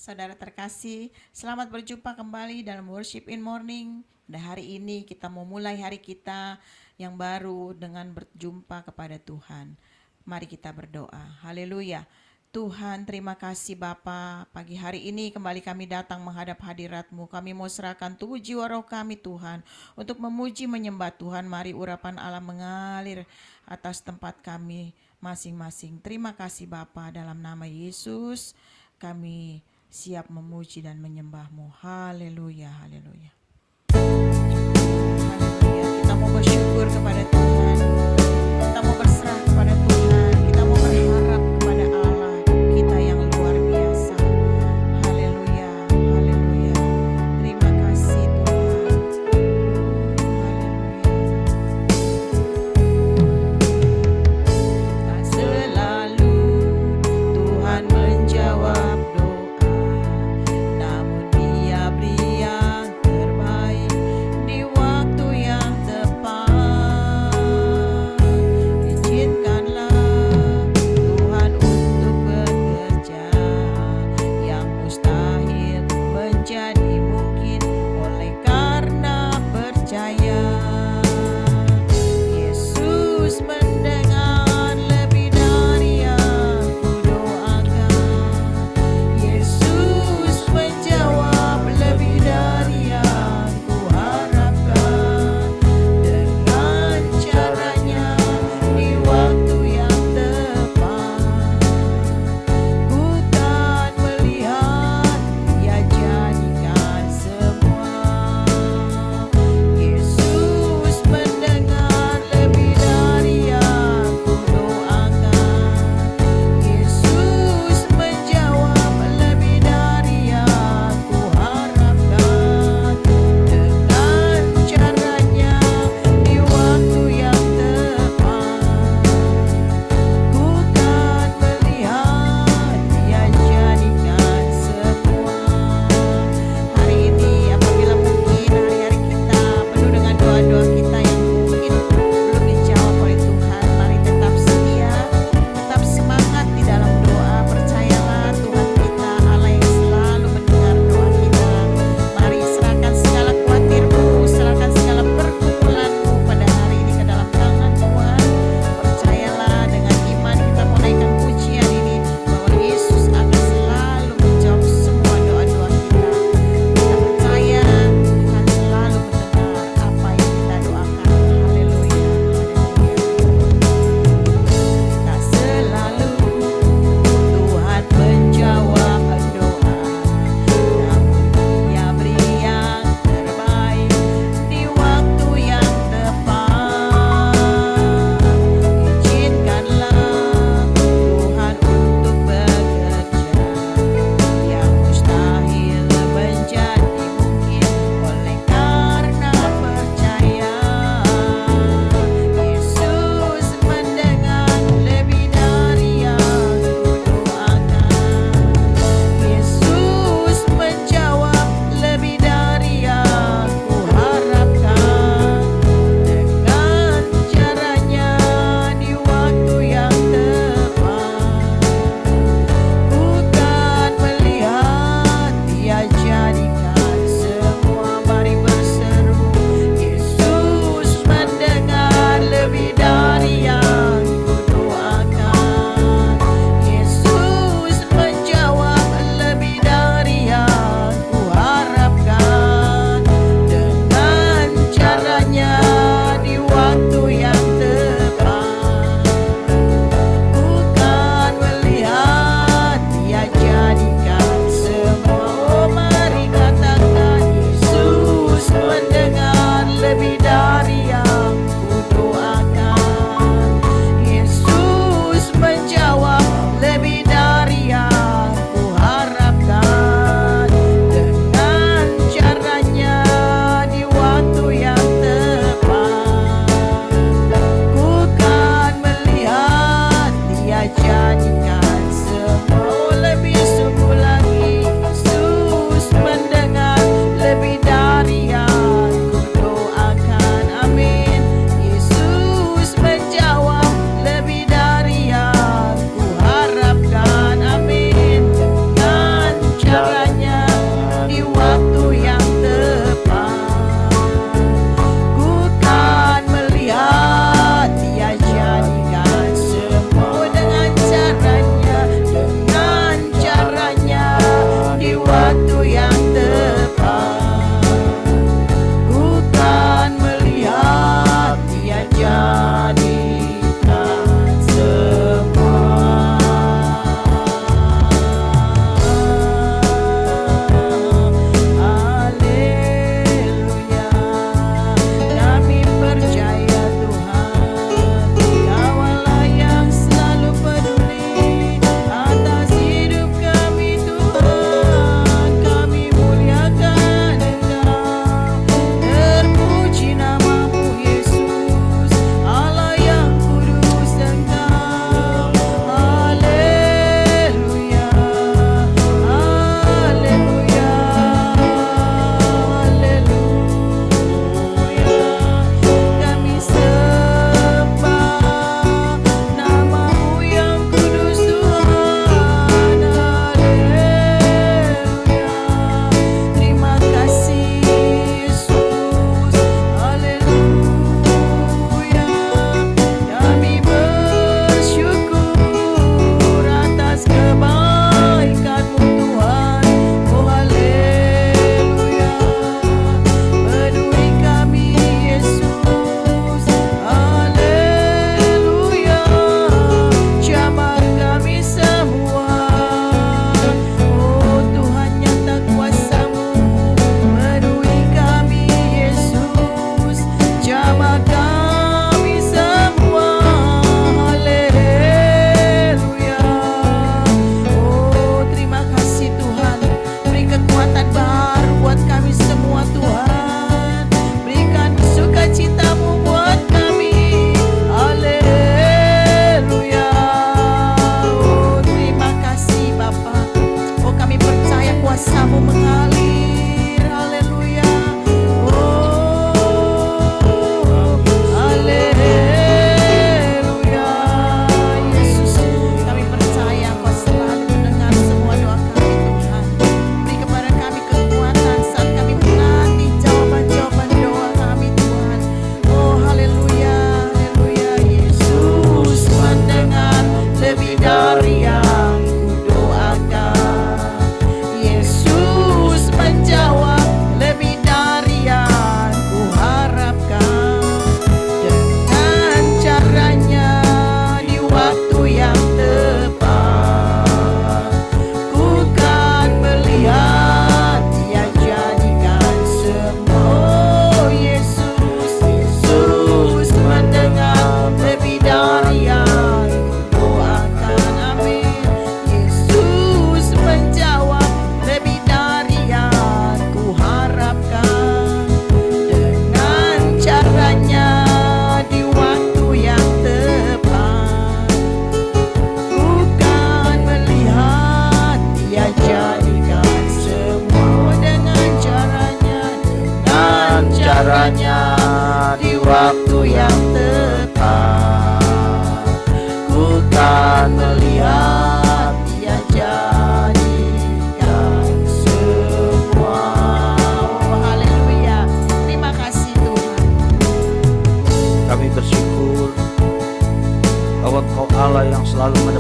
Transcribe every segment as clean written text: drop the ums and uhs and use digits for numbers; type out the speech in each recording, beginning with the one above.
saudara terkasih, selamat berjumpa kembali dalam Worship in Morning. Dan hari ini kita mau mulai hari kita yang baru dengan berjumpa kepada Tuhan. Mari kita berdoa. Haleluya. Tuhan, terima kasih Bapa. Pagi hari ini kembali kami datang menghadap hadirat-Mu. Kami mau serahkan tubuh jiwa roh kami Tuhan, untuk memuji menyembah Tuhan. Mari urapan Allah mengalir atas tempat kami masing-masing. Terima kasih Bapa, dalam nama Yesus kami siap memuji dan menyembah-Mu. Haleluya, haleluya. Haleluya. Kita mau bersyukur kepada Tuhan. Kita mau berserah kepada Tuhan. Kita mau berharap kepada Allah kita yang luar biasa. Haleluya, haleluya. Terima kasih Tuhan. Haleluya. Tak selalu Tuhan menjawab doa, namun Dia beri yang terbaik di waktu yang tepat.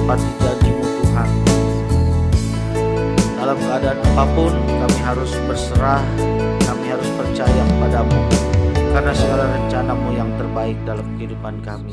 menepati janji-Mu Tuhan. Dalam keadaan apapun kami harus berserah, kami harus percaya kepadamu, karena segala rencana-Mu yang terbaik dalam kehidupan kami.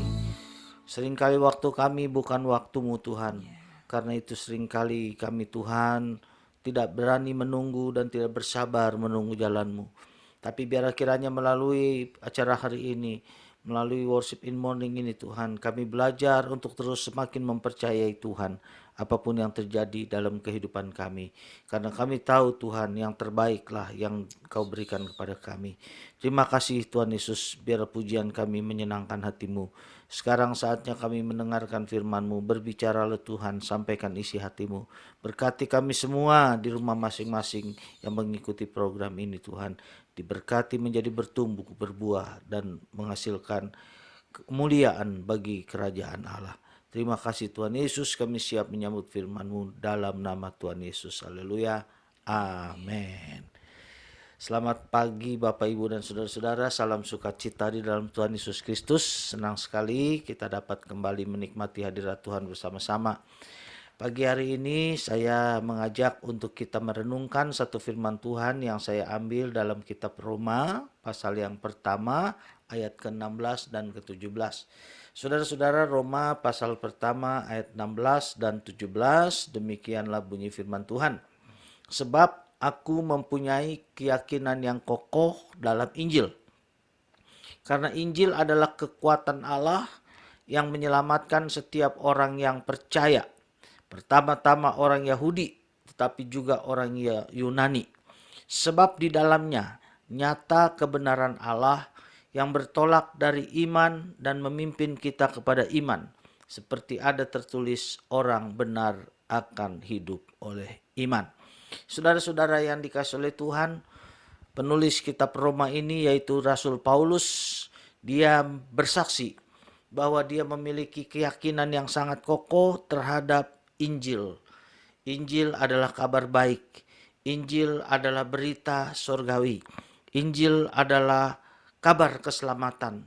Seringkali waktu kami bukan waktu-Mu Tuhan, karena itu seringkali kami Tuhan tidak berani menunggu dan tidak bersabar menunggu jalan-Mu. Tapi biar kiranya melalui acara hari ini, melalui worship in morning ini Tuhan, kami belajar untuk terus semakin mempercayai Tuhan apapun yang terjadi dalam kehidupan kami. Karena kami tahu Tuhan yang terbaiklah yang Kau berikan kepada kami. Terima kasih Tuhan Yesus, biar pujian kami menyenangkan hati-Mu. Sekarang saatnya kami mendengarkan firman-Mu. Berbicaralah Tuhan, sampaikan isi hati-Mu. Berkati kami semua di rumah masing-masing yang mengikuti program ini Tuhan. Diberkati menjadi bertumbuh, berbuah, dan menghasilkan kemuliaan bagi kerajaan Allah. Terima kasih Tuhan Yesus, kami siap menyambut firman-Mu dalam nama Tuhan Yesus. Haleluya. Amin. Selamat pagi Bapak Ibu dan Saudara-saudara, salam sukacita di dalam Tuhan Yesus Kristus. Senang sekali kita dapat kembali menikmati hadirat Tuhan bersama-sama. Pagi hari ini saya mengajak untuk kita merenungkan satu firman Tuhan yang saya ambil dalam kitab Roma pasal yang pertama ayat ke-16 dan ke-17. Saudara-saudara, Roma pasal pertama ayat 16 dan 17, demikianlah bunyi firman Tuhan. Sebab aku mempunyai keyakinan yang kokoh dalam Injil. Karena Injil adalah kekuatan Allah yang menyelamatkan setiap orang yang percaya. Pertama-tama orang Yahudi, tetapi juga orang Yunani. Sebab di dalamnya nyata kebenaran Allah yang bertolak dari iman dan memimpin kita kepada iman. Seperti ada tertulis, orang benar akan hidup oleh iman. Saudara-saudara yang dikasihi oleh Tuhan, penulis kitab Roma ini yaitu Rasul Paulus, dia bersaksi bahwa dia memiliki keyakinan yang sangat kokoh terhadap Injil. Injil adalah kabar baik. Injil adalah berita sorgawi. Injil adalah kabar keselamatan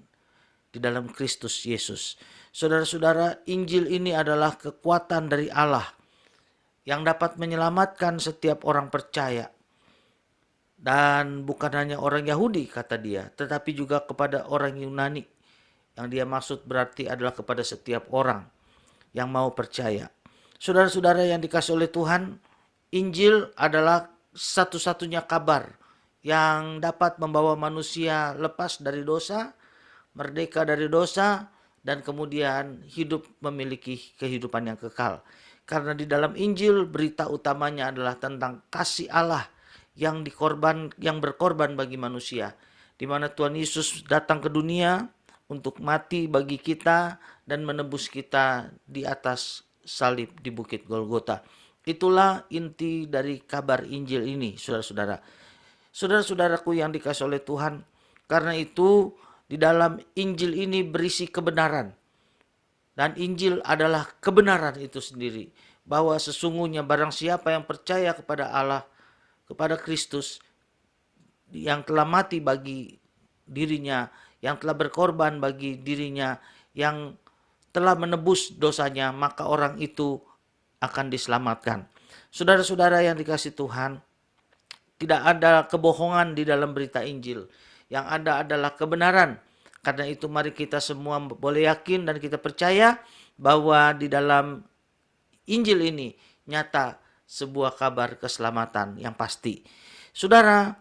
di dalam Kristus Yesus. Saudara-saudara, Injil ini adalah kekuatan dari Allah yang dapat menyelamatkan setiap orang percaya. Dan bukan hanya orang Yahudi kata dia, tetapi juga kepada orang Yunani. Yang dia maksud berarti adalah kepada setiap orang yang mau percaya. Saudara-saudara yang dikasihi oleh Tuhan, Injil adalah satu-satunya kabar yang dapat membawa manusia lepas dari dosa, merdeka dari dosa, dan kemudian hidup memiliki kehidupan yang kekal. Karena di dalam Injil berita utamanya adalah tentang kasih Allah yang berkorban bagi manusia, di mana Tuhan Yesus datang ke dunia untuk mati bagi kita dan menebus kita di atas salib di Bukit Golgota. Itulah inti dari kabar Injil ini, saudara-saudara. Saudara-saudaraku yang dikasihi oleh Tuhan, karena itu di dalam Injil ini berisi kebenaran. Dan Injil adalah kebenaran itu sendiri. Bahwa sesungguhnya barang siapa yang percaya kepada Allah, kepada Kristus, yang telah mati bagi dirinya, yang telah berkorban bagi dirinya, yang telah menebus dosanya, maka orang itu akan diselamatkan. Saudara-saudara yang dikasihi Tuhan, tidak ada kebohongan di dalam berita Injil. Yang ada adalah kebenaran. Karena itu mari kita semua boleh yakin dan kita percaya bahwa di dalam Injil ini nyata sebuah kabar keselamatan yang pasti. Saudara,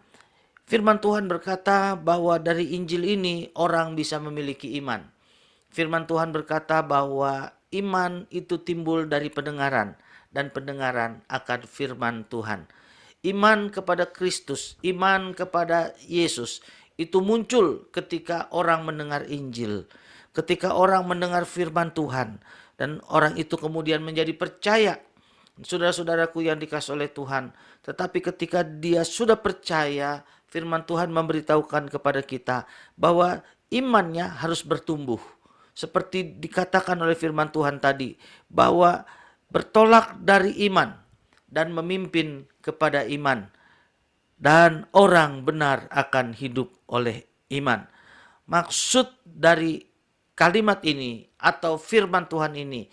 firman Tuhan berkata bahwa dari Injil ini orang bisa memiliki iman. Firman Tuhan berkata bahwa iman itu timbul dari pendengaran dan pendengaran akan firman Tuhan. Iman kepada Kristus, iman kepada Yesus itu muncul ketika orang mendengar Injil. Ketika orang mendengar firman Tuhan dan orang itu kemudian menjadi percaya. Saudara-saudaraku yang dikasihi oleh Tuhan, tetapi ketika dia sudah percaya, firman Tuhan memberitahukan kepada kita bahwa imannya harus bertumbuh. Seperti dikatakan oleh firman Tuhan tadi, bahwa bertolak dari iman dan memimpin kepada iman. Dan orang benar akan hidup oleh iman. Maksud dari kalimat ini atau firman Tuhan ini,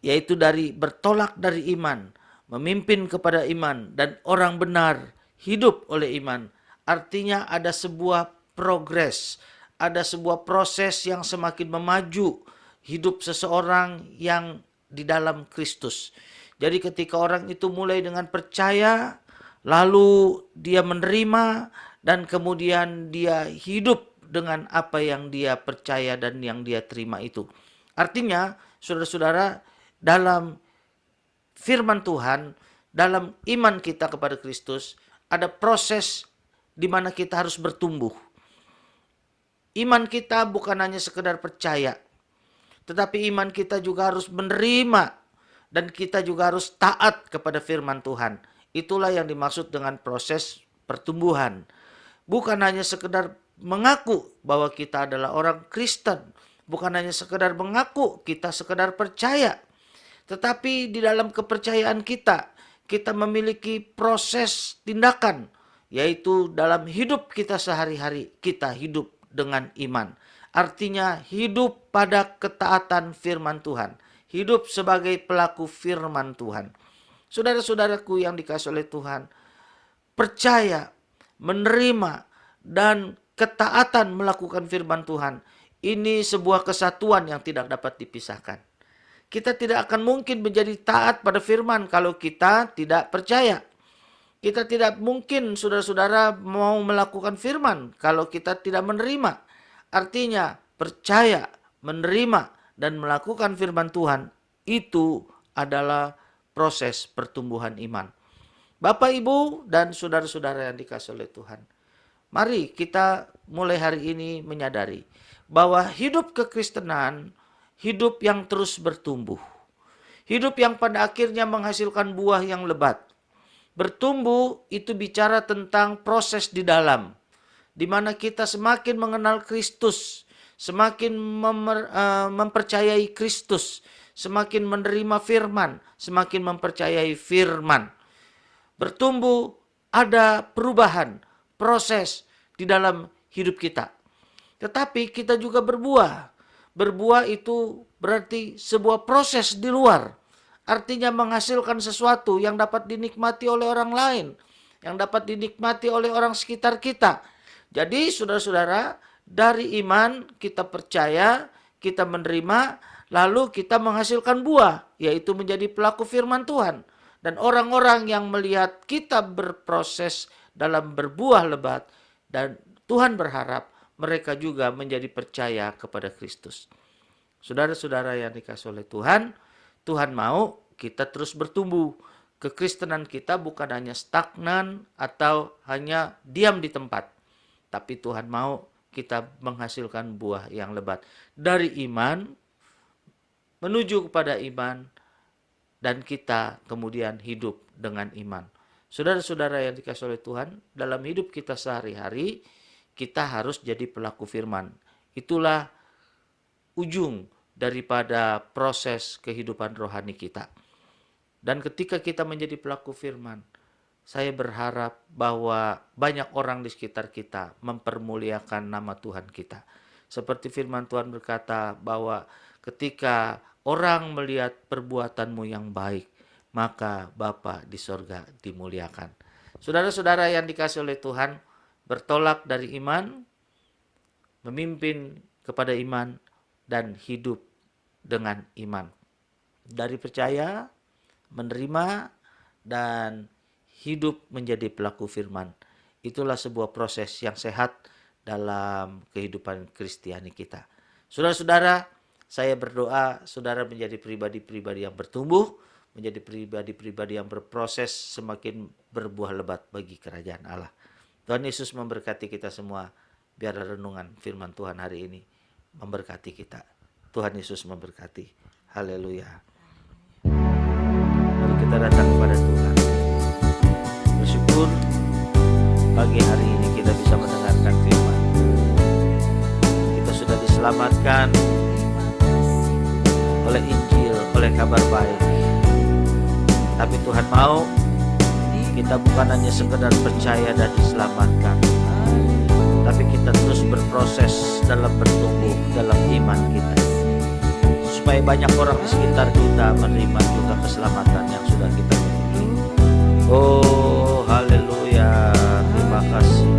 yaitu dari bertolak dari iman, memimpin kepada iman, dan orang benar hidup oleh iman. Artinya ada sebuah progres, ada sebuah proses yang semakin memaju hidup seseorang yang di dalam Kristus. Jadi ketika orang itu mulai dengan percaya, lalu dia menerima, dan kemudian dia hidup dengan apa yang dia percaya dan yang dia terima itu. Artinya, saudara-saudara, dalam firman Tuhan, dalam iman kita kepada Kristus, ada proses di mana kita harus bertumbuh. Iman kita bukan hanya sekedar percaya, tetapi iman kita juga harus menerima, dan kita juga harus taat kepada firman Tuhan. Itulah yang dimaksud dengan proses pertumbuhan. Bukan hanya sekedar mengaku bahwa kita adalah orang Kristen, bukan hanya sekedar mengaku kita sekedar percaya, tetapi di dalam kepercayaan kita, kita memiliki proses tindakan, yaitu dalam hidup kita sehari-hari, kita hidup dengan iman. Artinya hidup pada ketaatan firman Tuhan, hidup sebagai pelaku firman Tuhan. Saudara-saudaraku yang dikasihi oleh Tuhan, percaya, menerima, dan ketaatan melakukan firman Tuhan, ini sebuah kesatuan yang tidak dapat dipisahkan. Kita tidak akan mungkin menjadi taat pada firman kalau kita tidak percaya. Kita tidak mungkin, saudara-saudara, mau melakukan firman kalau kita tidak menerima. Artinya percaya, menerima, dan melakukan firman Tuhan itu adalah proses pertumbuhan iman. Bapak, Ibu, dan saudara-saudara yang dikasihi oleh Tuhan, mari kita mulai hari ini menyadari bahwa hidup kekristenan, hidup yang terus bertumbuh. Hidup yang pada akhirnya menghasilkan buah yang lebat. Bertumbuh itu bicara tentang proses di dalam, di mana kita semakin mengenal Kristus, semakin mempercayai Kristus, semakin menerima firman, semakin mempercayai firman. Bertumbuh, ada perubahan, proses di dalam hidup kita. Tetapi kita juga berbuah. Berbuah itu berarti sebuah proses di luar. Artinya menghasilkan sesuatu yang dapat dinikmati oleh orang lain, yang dapat dinikmati oleh orang sekitar kita. Jadi saudara-saudara, dari iman kita percaya, kita menerima, lalu kita menghasilkan buah, yaitu menjadi pelaku firman Tuhan. Dan orang-orang yang melihat kita berproses dalam berbuah lebat, dan Tuhan berharap mereka juga menjadi percaya kepada Kristus. Saudara-saudara yang dikasihi oleh Tuhan, Tuhan mau kita terus bertumbuh. Kekristenan kita bukan hanya stagnan atau hanya diam di tempat, tapi Tuhan mau kita menghasilkan buah yang lebat. Dari iman menuju kepada iman, dan kita kemudian hidup dengan iman. Saudara-saudara yang dikasihi oleh Tuhan, dalam hidup kita sehari-hari, kita harus jadi pelaku firman. Itulah ujung daripada proses kehidupan rohani kita. Dan ketika kita menjadi pelaku firman, saya berharap bahwa banyak orang di sekitar kita mempermuliakan nama Tuhan kita. Seperti firman Tuhan berkata bahwa ketika orang melihat perbuatanmu yang baik, maka Bapa di sorga dimuliakan. Saudara-saudara yang dikasihi oleh Tuhan, bertolak dari iman, memimpin kepada iman, dan hidup dengan iman. Dari percaya, menerima, dan hidup menjadi pelaku firman. Itulah sebuah proses yang sehat dalam kehidupan Kristiani kita. Saudara-saudara, saya berdoa saudara menjadi pribadi-pribadi yang bertumbuh, menjadi pribadi-pribadi yang berproses, semakin berbuah lebat bagi kerajaan Allah. Tuhan Yesus memberkati kita semua. Biar renungan firman Tuhan hari ini memberkati kita. Tuhan Yesus memberkati. Haleluya. Mari kita datang kepada Tuhan. Bersyukur pagi hari ini kita bisa mendengarkan firman. Kita sudah diselamatkan oleh Injil, oleh kabar baik. Tapi Tuhan mau kita bukan hanya sekedar percaya dan diselamatkan, tapi kita terus berproses dalam bertumbuh dalam iman kita, supaya banyak orang di sekitar kita menerima juga keselamatan yang sudah kita miliki. Oh haleluya, terima kasih.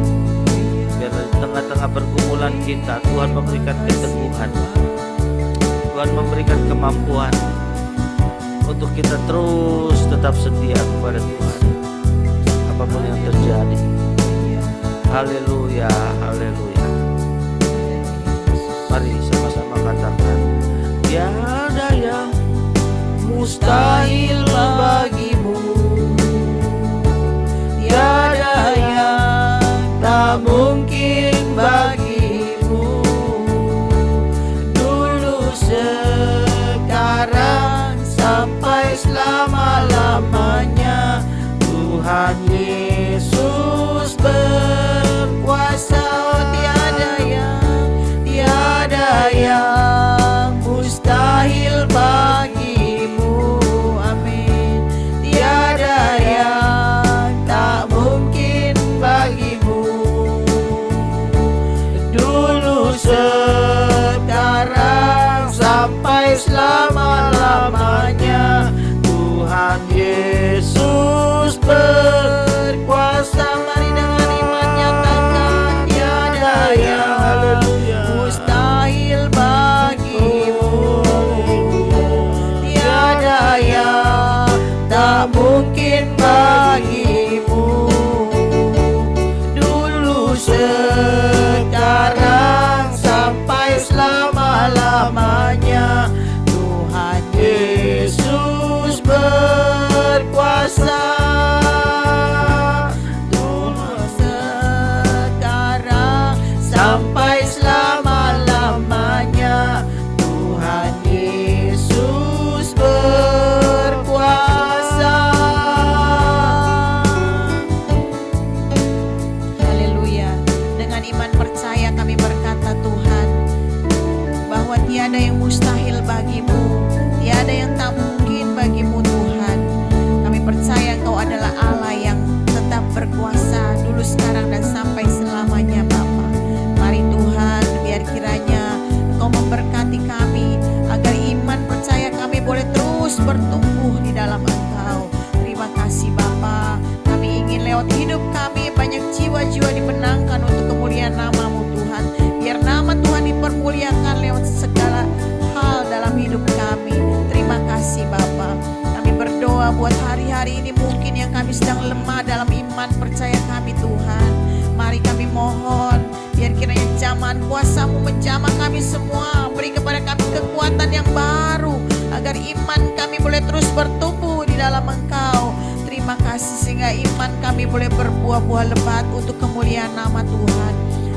Biar di tengah-tengah pergumulan kita, Tuhan memberikan keteguhan, Tuhan memberikan kemampuan untuk kita terus tetap setia kepada Tuhan apapun yang terjadi. Haleluya, haleluya. Mari sama-sama katakan, tiada yang mustahil bagimu, tiada yang tak mungkin bagimu. Dulu, sekarang, sampai selama-lamanya, Tuhan Yesus berkuasa. Tiada yang mustahil bagimu, amin. Tiada yang tak mungkin bagimu. Dulu, sekarang, sampai selama-lamanya, Tuhan Yesus berkuasa. Mari dengan iman nyatakan, tiada yang mustahil bagimu, tiada yang tak mungkin bagimu. Dulu, sekarang, sampai selama-lamanya, Tuhan Yesus berkuasa. Dulu, sekarang, sampai selama-lamanya, Tuhan Yesus berkuasa. Haleluya. Dengan iman percaya kami berkata, Tuhan, bahwa tiada yang mustahil bagimu, tiada yang tak mungkin bagimu Tuhan. Kami percaya Engkau adalah Allah yang tetap berkuasa dulu, sekarang, dan sampai selamanya Bapa. Mari Tuhan, biar kiranya Engkau memberkati kami, agar iman percaya kami boleh terus bertumbuh di dalam Engkau. Terima kasih Bapa. Kami ingin lewat hidup kami banyak jiwa-jiwa dimenangkan untuk kemuliaan nama-Mu Tuhan. Biar nama Tuhan dipermuliakan lewat segala hal dalam hidup kami. Terima kasih Bapa. Kami berdoa buat hari-hari ini mungkin yang kami sedang lemah dalam iman percaya kami Tuhan. Mari kami mohon, biar kiranya zaman kuasa-Mu menjamah kami semua. Beri kepada kami kekuatan yang baru, agar iman kami boleh terus bertumbuh di dalam Engkau. Terima kasih sehingga iman kami boleh berbuah-buah lebat untuk kemuliaan nama Tuhan.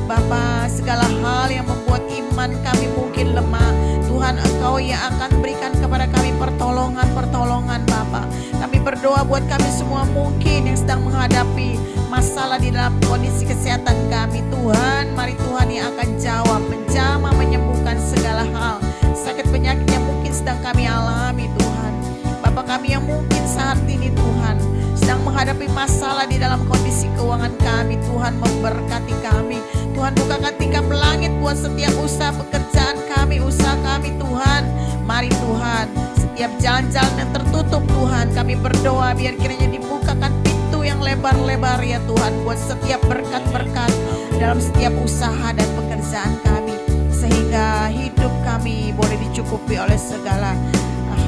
Bapa, segala hal yang membuat iman kami mungkin lemah, Tuhan Engkau yang akan berikan kepada kami pertolongan Bapa. Kami berdoa buat kami semua mungkin yang sedang menghadapi masalah di dalam kondisi kesehatan kami. Tuhan, mari Tuhan yang akan jawab, menjamah, menyembuhkan segala hal sakit penyakit yang mungkin sedang kami alami Tuhan. Bapa, kami yang mungkin saat ini Tuhan sedang menghadapi masalah di dalam kondisi keuangan kami, Tuhan memberkati kami. Tuhan, bukakan tingkap langit buat setiap usaha pekerjaan kami, usaha kami Tuhan. Mari Tuhan, setiap jalan-jalan yang tertutup Tuhan, kami berdoa biar kiranya dibukakan pintu yang lebar-lebar ya Tuhan, buat setiap berkat-berkat dalam setiap usaha dan pekerjaan kami, sehingga hidup kami boleh dicukupi oleh segala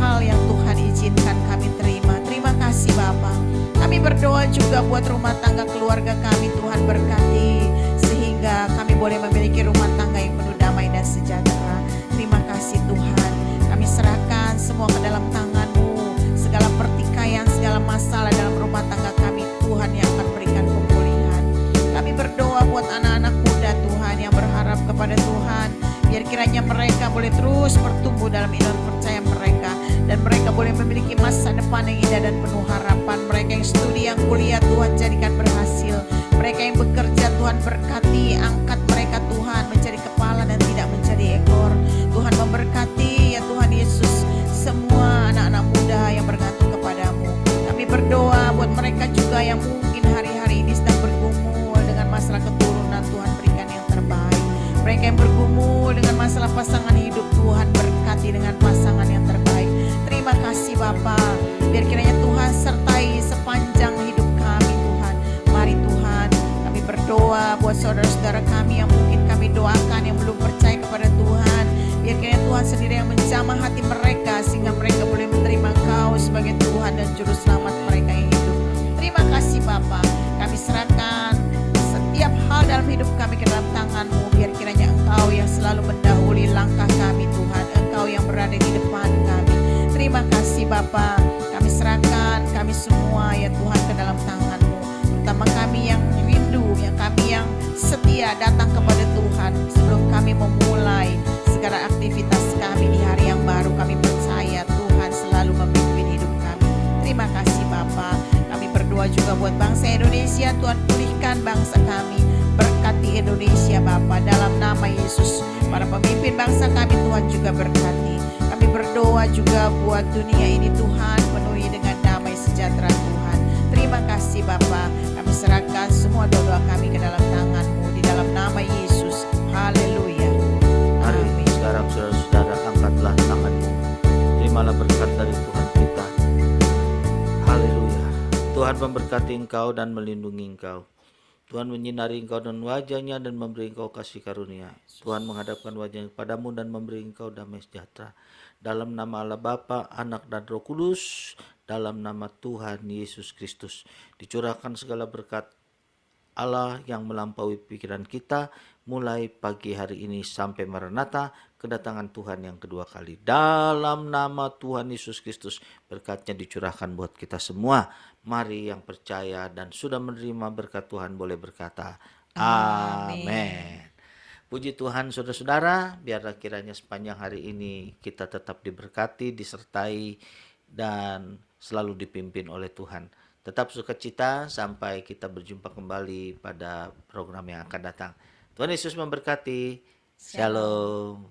hal yang Tuhan izinkan kami terima. Terima kasih Bapa. Kami berdoa juga buat rumah tangga keluarga kami, Tuhan berkati, sehingga kami boleh memiliki rumah tangga yang penuh damai dan sejahtera. Terima kasih Tuhan. Kami serahkan semua ke dalam tangan-Mu, segala pertikaian, segala masalah dalam rumah tangga kami, Tuhan yang akan berikan pemulihan. Kami berdoa buat anak-anak muda Tuhan yang berharap kepada Tuhan, biar kiranya mereka boleh terus bertumbuh dalam iman percaya mereka, dan mereka boleh memiliki masa depan yang indah dan penuh harapan. Mereka yang studi, yang kuliah, Tuhan jadikan berhasil. Mereka yang bekerja, Tuhan berkati, angkat mereka Tuhan menjadi kepala dan tidak menjadi ekor. Tuhan memberkati ya Tuhan Yesus semua anak-anak muda yang bergantung kepadamu. Kami berdoa buat mereka juga yang mungkin hari-hari ini sedang bergumul dengan masalah keturunan, Tuhan berikan yang terbaik. Mereka Mereka yang bergumul dengan masalah pasangan hidup, Tuhan berkati dengan pasangan yang terbaik. Terima kasih Bapa. Biar kiranya Tuhan sertai sepanjang hidup kami Tuhan. Mari Tuhan, kami berdoa buat saudara-saudara kami yang mungkin kami doakan yang belum percaya kepada Tuhan. Biar kiranya Tuhan sendiri yang menjamah hati mereka sehingga mereka boleh menerima Engkau sebagai Tuhan dan Juru Selamat mereka yang hidup. Terima kasih Bapa. Kami serahkan setiap hal dalam hidup kami ke dalam tangan-Mu. Biar kiranya Engkau yang selalu mendahului langkah kami Tuhan. Engkau yang berada di depan kami. Terima kasih Bapa. Kami serahkan kami semua ya Tuhan ke dalam tangan-Mu. Terutama kami yang rindu, yang kami yang setia datang kepada Tuhan sebelum kami memulai segala aktivitas kami di hari yang baru. Kami percaya Tuhan selalu memimpin hidup kami. Terima kasih Bapa. Kami berdoa juga buat bangsa Indonesia. Tuhan pulihkan bangsa kami. Berkati Indonesia Bapa dalam nama Yesus. Para pemimpin bangsa kami Tuhan juga berkati. Kami berdoa juga buat dunia ini Tuhan penuhi dengan damai sejahtera Tuhan. Terima kasih Bapa. Kami serahkan semua doa kami ke dalam tangan-Mu di dalam nama Yesus. Haleluya. Mari Amin. sekarang saudara-saudara angkatlah tanganmu. Terimalah berkat dari Tuhan kita. Haleluya. Tuhan memberkati engkau dan melindungi engkau. Tuhan menyinari engkau dan wajahnya dan memberi engkau kasih karunia. Tuhan menghadapkan wajahnya kepadamu dan memberi engkau damai sejahtera. Dalam nama Allah Bapa, Anak dan Roh Kudus, dalam nama Tuhan Yesus Kristus, dicurahkan segala berkat Allah yang melampaui pikiran kita mulai pagi hari ini sampai Maranatha, kedatangan Tuhan yang kedua kali. Dalam nama Tuhan Yesus Kristus, berkatnya dicurahkan buat kita semua. Mari yang percaya dan sudah menerima berkat Tuhan boleh berkata amin. Puji Tuhan saudara-saudara, biarlah kiranya sepanjang hari ini kita tetap diberkati, disertai, dan selalu dipimpin oleh Tuhan. Tetap sukacita sampai kita berjumpa kembali pada program yang akan datang. Tuhan Yesus memberkati. Shalom.